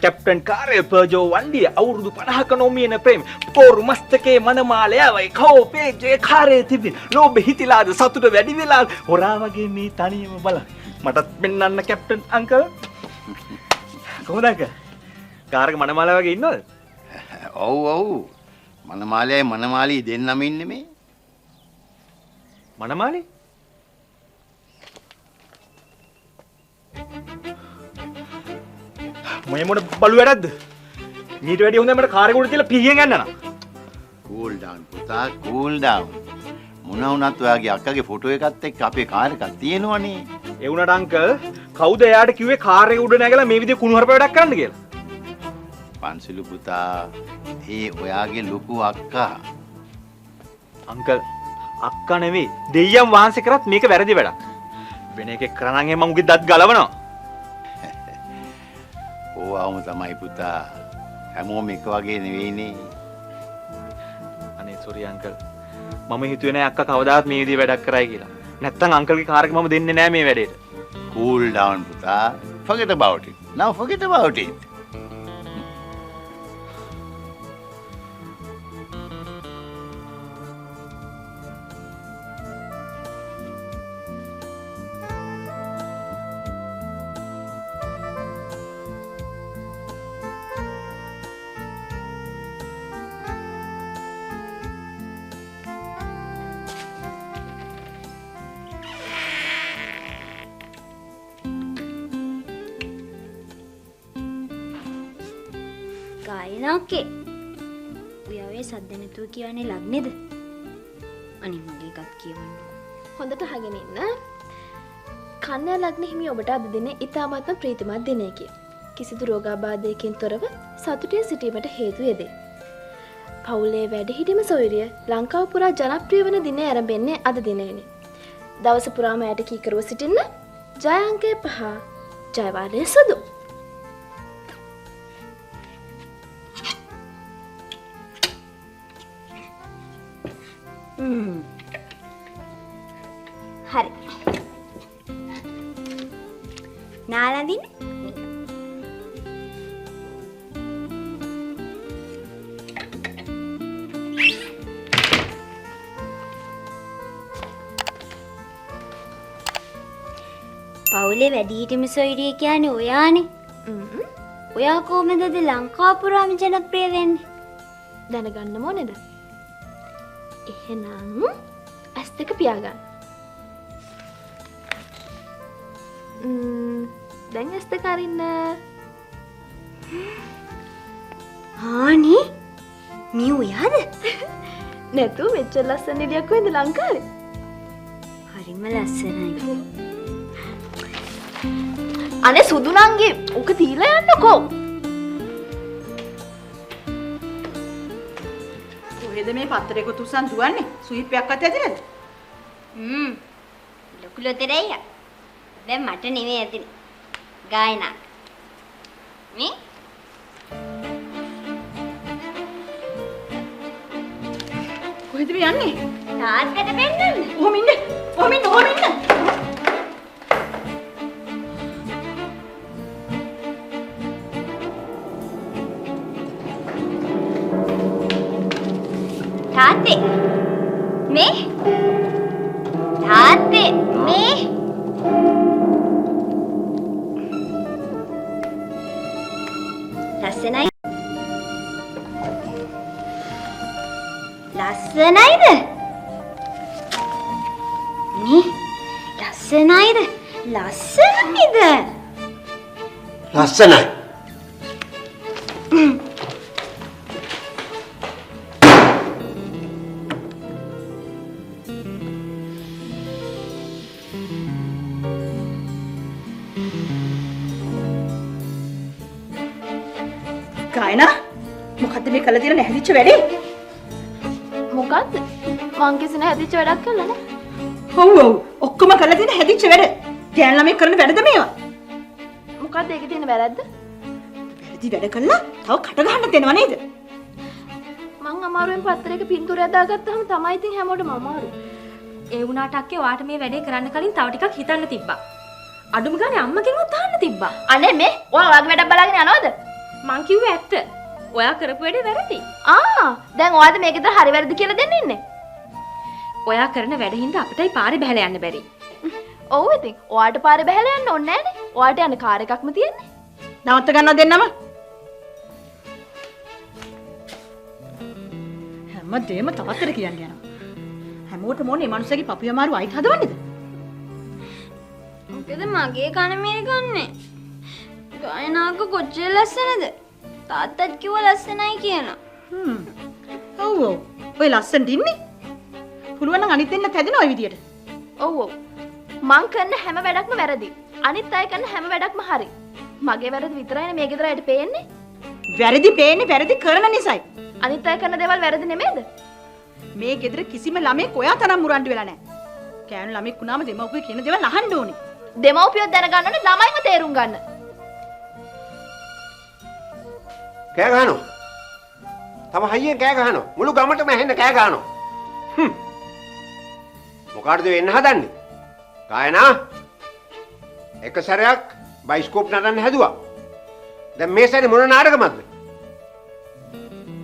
Captain කාර්ය පර්ජෝ වන්දිය අවුරුදු 50ක නොමියන ප්‍රේම පෝරු මස්තකේ මනමාලයවයි කෝපේ ජේ කාර්යය තිබින් ලෝභ හිතිලාද සතුට වැඩි වෙලා හොරා වගේ මේ තනියම බලන්න මටත් පෙන්නන්න කැප්ටන් අංකල් කොහොමද අංකල් කාර්යක මනමාලය වගේ ඉන්නවද ඔව් මනමාලයයි මනමාලී දෙන්නම ඉන්නේ මේ මනමාලි මේ මොන බලු වැඩක්ද මීට වැඩි හොඳ මට කාර්යකට තියලා පිහියෙන් යන්න කූල් ඩවුන් පුතා කූල් ඩවුන් මොන වුණත් ඔයාගේ අක්කගේ ෆොටෝ එකත් එක්ක අපේ කාර් එකක් තියෙනවනේ ඒ වුණාට අංකල් කවුද එයාට කිව්වේ කාර් එක උඩ නැගලා මේ විදිහේ කුණු හරප වැඩක් කරන්න කියලා පන්සිලු පුතා ඒ ඔයාගේ ලොකු අක්කා අංකල් අක්කා නෙවෙයි දෙයියන් වහන්සේ කරත් මේක වැරදි වැඩක් වෙන එකෙක් කරනනම් එහෙම මගේ දත් ගලවනවා ඕවම තමයි පුතා හැමෝම එක වගේ නෙවෙයිනේ අනේ සෝරි අංකල් මම හිතුවේ නෑ අක්කා කවදාවත් මේ විදිහේ වැඩක් කරයි කියලා නැත්තම් අංකල්ගේ කාර් එක මම දෙන්නේ නෑ මේ වැඩේට cool down පුතා forget about it now forget about it ගායනාකේ ඔයාවේ සද්ද නැතුව කියන්නේ ලග්නේද? අනේ මගේ එකක් කියවන්නකෝ. හොඳට අහගෙන ඉන්න. කන්‍යා ලග්න හිමි ඔබට අද දිනේ ඉතාමත්ම ප්‍රීතිමත් දිනයකි. කිසිදු රෝගාබාධයකින් තොරව සතුටින් සිටීමට හේතු යෙදේ. පවුලේ වැඩහිටීම සොයුරිය ලංකාව පුරා ජනප්‍රිය වන දිනේ ආරම්භන්නේ අද දිනේනේ. දවස පුරාම යට කීකරුව සිටින්න ජය අංකය 5 ජයවාරයේ සුදු. හරි. නාලඳින්න. පවුලේ වැඩිහිටියම සොයුරිය කියන්නේ ඔයානේ. ඔයා කොහොමද ලංකාව පුරාම ජනප්‍රිය වෙන්නේ? දැනගන්න ඕනේද? එහෙනම් ඇස් දෙක පියාගන්න. දැන් ඇස් දෙක අරින්න. ආනි මේ ඔයාද? නැතු මෙච්චර ලස්සන එළියක් කොහෙන්ද ලංකාවේ? හරිම ලස්සනයි. අනේ සුදු නංගි උක තීලා යන්නකෝ. කොහෙද මේ පත්තරේ කොතුසන් දුවන්නේ? සුයිප්පයක් අත ඇදිනද? ලොකු ලොතරැයි. දැන් මට නෙමෙයි ඇදිනේ. ගායනා. මේ කොහෙද මේ යන්නේ? තාත්තට පෙන්නන්න. ඔහොම ඉන්න. ඔහොම ඉන්න. ඔහොම ඉන්න. තාත්තේ මේ තාත්තේ මේ ලස්සනයි ලස්සනයිද මේ ලස්සනයිද ලස්සනයිද ලස්සනයි ගායනා මොකද්ද මේ කළ දින නැහැදිච්ච වැඩේ? මොකද්ද? මං කිසින හැදිච්ච වැඩක් කළා නෑ. ඔව් ඔක්කොම කළ දින හැදිච්ච වැඩ. ගෑන් ළමයි කරන වැඩද මේවා? මොකද්ද ඒකේ තියෙන වැරද්ද? වැඩි වැඩ කළා තව කට ගහන්න දෙනව නේද? මං අමාරුවෙන් පත්තරයක පින්තූරයක් දාගත්තාම තමයි ඉතින් හැමෝටම අමාරු. ඒ වුණාට අක්කේ ඔයාට මේ වැඩේ කරන්න කලින් තව ටිකක් හිතන්න තිබ්බා. අඩුම ගානේ අම්මගෙන්වත් අහන්න තිබ්බා. අනේ මේ ඔයා වගේ වැඩක් බලාගෙන යනවද? මං කිව්වේ ඇත්ත. ඔයා කරපු වැඩේ වැරදි. දැන් ඔයාද මේ ගෙදර හරි වැරදි කියලා දෙන්න ඉන්නේ. ඔයා කරන වැඩ හින්දා අපිටයි පාරේ බහැලා යන්න බැරි. ඔව් ඉතින් ඔයාට පාරේ බහැලා යන්න ඕනේ නෑනේ. ඔයාට යන්න කාර් එකක්ම තියෙන්නේ. නවත්ත ගන්නව දෙන්නම. හැමදේම තවත්තට කියන්නේ යනවා. හැමෝටම ඕනේ මේ මනුස්සයාගේ පපුව අමාරු අයිත් හදවන්නේද? මොකද මගේ කන මේ ගන්නෙ. ගායනාක කොච්චර ලස්සනද? තාත්තත් කිව්ව ලස්සනයි කියලා. ඔව් ඔව්. ඔය ලස්සනට ඉන්නේ. පුළුවන් නම් අනිත් දෙන්නත් හැදෙනවා ඔය විදියට. ඔව් ඔව්. මං කරන හැම වැඩක්ම වැරදි. අනිත් අය කරන හැම වැඩක්ම හරි. මගේ වැරදි විතරයිනේ මේ ගෙදර අයට පේන්නේ. වැරදි පේන්නේ වැරදි කරන නිසායි. අනිත් අය කරන දේවල් වැරදි නෙමෙයිද? මේ ගෙදර කිසිම ළමෙක් ඔයා තරම් මුරණ්ඩු වෙලා නැහැ. කෑනු ළමෙක් වුණාම දෙමව්පියෝ කියන දේවල් අහන්න ඕනේ. දෙමව්පියෝ දැනගන්න ඕනේ ළමයිම තේරුම් ගන්න. කෑ ගහනවා. තම හයියෙන් කෑ ගහනවා. මුළු ගමටම ඇහෙන්න කෑ ගහනවා. මොකාටද වෙන්න හදන්නේ? ගායනා එක සැරයක් බයිස්කෝප් නටන්න හැදුවා. දැන් මේ සැරේ මොන නාටකමක්ද?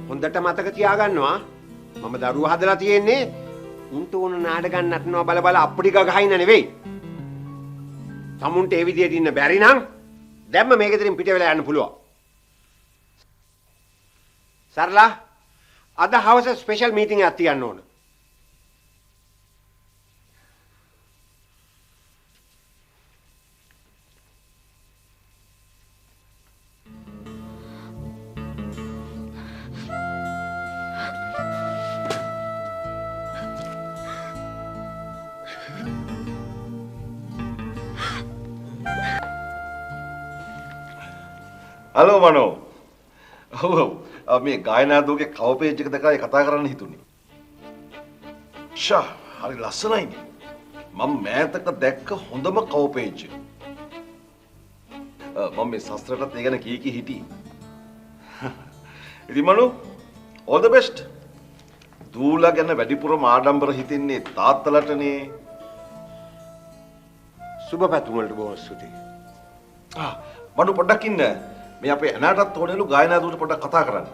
හොඳට මතක තියාගන්නවා. මම දරුවා හදලා තියෙන්නේ උන්ට ඕන නාටකම් නටනවා බල බල අප්පුඩි ගගහින්න නෙවෙයි. තමුන්ට ඒ විදියට ඉන්න බැරි නම් දැම්ම මේක දෙරින් පිට වෙලා යන්න පුළුවන්. සරලා අද හවස ස්පෙෂල් මීටින් එකක් තියන්න ඕන. හලෝ මනෝ. ඔව් මේ ගායනා දෝගේ කව පේජ් එක දැකලා කතා කරන්න හිතුනේ. ෂා හරි ලස්සනයිනේ. මම මෑතක දැක්ක හොඳම කව පේජ් එක. මම මේ ශාස්ත්‍රයටත් ඒ ගැන කී හිටියේ. ඉතින් මනෝ all the best. දූලා ගැන වැඩිපුරම ආඩම්බර හිතෙන්නේ තාත්තලටනේ. සුබ පැතුම් වලට බොහොම ස්තුතියි. මනෝ පොඩ්ඩක් ඉන්න. මේ අපේ ඇනාටත් ඕනෙලු ගායනා දුවට පොඩ්ඩක් කතා කරන්න.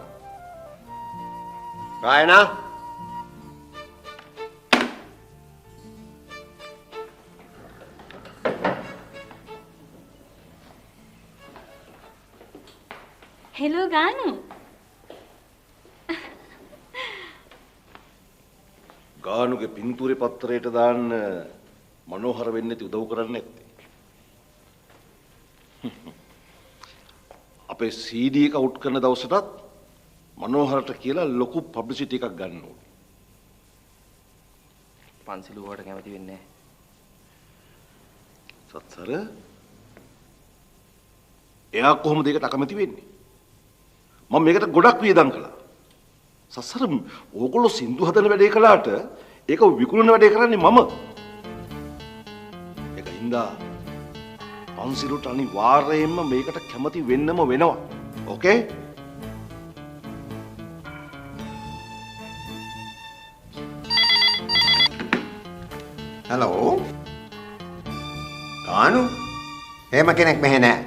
ගායනා හෙලෝ ගානු. ගානුගේ පින්තූරේ පත්තරයට දාන්න මනෝහර වෙන්නේ නැති උදව් කරන්නේ නැත්තේ. අපේ CD එක අවුට් කරන දවසටත් මනෝහරට කියලා ලොකු පබ්ලිසිටි එකක් ගන්න ඕනේ. පන්සිල් වලට කැමති වෙන්නේ නැහැ. සත්සර එයා කොහොමද ඒකට අකමැති වෙන්නේ? මම මේකට ගොඩක් වියදම් කළා. සත්සර ඕගොල්ලෝ සින්දු හදන වැඩේ කළාට ඒක විකුණන වැඩේ කරන්නේ මම. ඒකින්ද පන්සිලට අනිවාර්යයෙන්ම මේකට කැමති වෙන්නම වෙනවා. ඕකේ? හලෝ ගානු එහෙම කෙනෙක් මෙහෙ නෑ.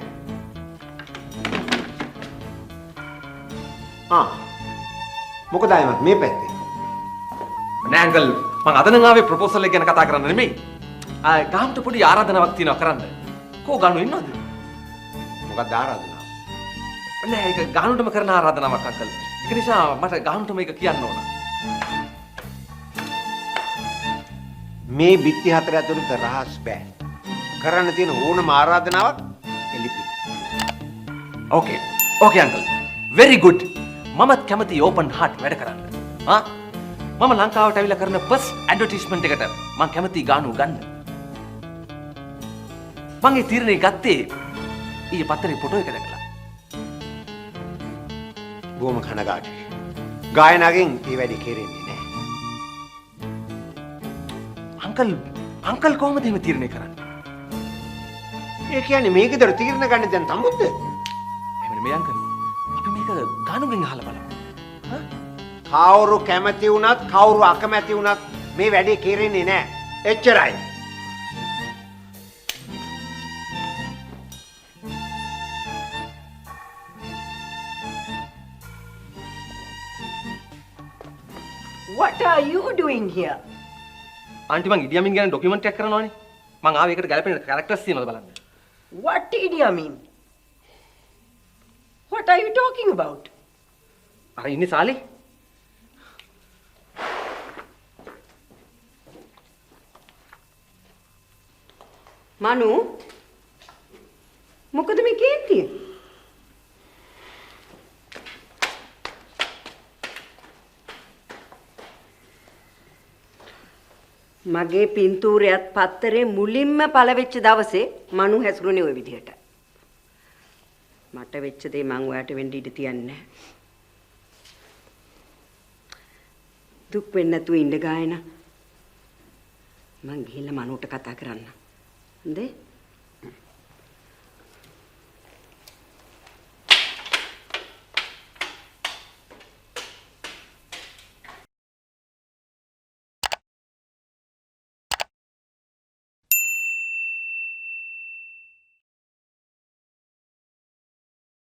මොකද අයමත් මේ පැත්තේ නෑ අංකල් මං අද නම් ආවේ ප්‍රොපෝසල් එක ගැන කතා කරන්න නෙමෙයි. ගාමට පොඩි ආරාධනාවක් තියෙනවා කරන්න. කෝ ගානු ඉන්නවද? මොකක්ද ආරාධනාව? නෑ ඒක ගානුටම කරන ආරාධනාවක් අංකල්. ඒක නිසා මට ගානුට මේක කියන්න ඕන. මේ බිත්ති හතර ඇතුළත රහස් බෑ. කරන්න තියෙන ඕනම ආරාධනාවක් එලිපි. ඕකේ. ඕකේ අංකල්. very good. මමත් කැමති ඕපන් හાર્ට් වැඩ කරන්න. මම ලංකාවට ඇවිල්ලා කරන ෆස්ට් ඇඩ්වර්ටයිස්මන්ට් එකට මම කැමති ගානු ගන්න. මම ඒ තීරණය ගත්තේ ඊයේ පත්තරේ ෆොටෝ එක දැකලා. බොහොම කනගාටුයි. ගායනාගෙන් ඒ වැඩේ කෙරෙන්නේ නැහැ. අංකල් කොහොමද එහෙම තීරණය කරන්නේ? ඒ කියන්නේ මේකේතර තීරණ ගන්න දැන් තමුද්ද? එහෙම නෙමෙයි අංකල්. අපි මේක ගානුගෙන් අහලා බලමු. කවුරු කැමති වුණත් කවුරු අකමැති වුණත් මේ වැඩේ කෙරෙන්නේ නැහැ. එච්චරයි. What are you doing here? Aunty මං ඉඩියමින් ගැන ඩොකියුමන්ට් එකක් කරනවානේ. මං ආවේ ඒකට ගැලපෙන කැරක්ටර්ස් තියෙනවද බලන්න. What did you mean? What are you talking about? අර ඉන්නේ සාලේ. Manu, මොකද මේ කේන්තිය? මගේ පින්තූරයත් පත්තරේ මුලින්ම පළවෙච්ච දවසේ මනු හැසිරුණේ ওই විදිහට. මට වෙච්ච දේ මං ඔයාට වෙන්න ඉඩ තියන්නේ නැහැ. දුක් වෙන්න නැතුව ඉන්න ගායනා. මං ගිහිල්ලා මනුට කතා කරන්න. හොඳේ?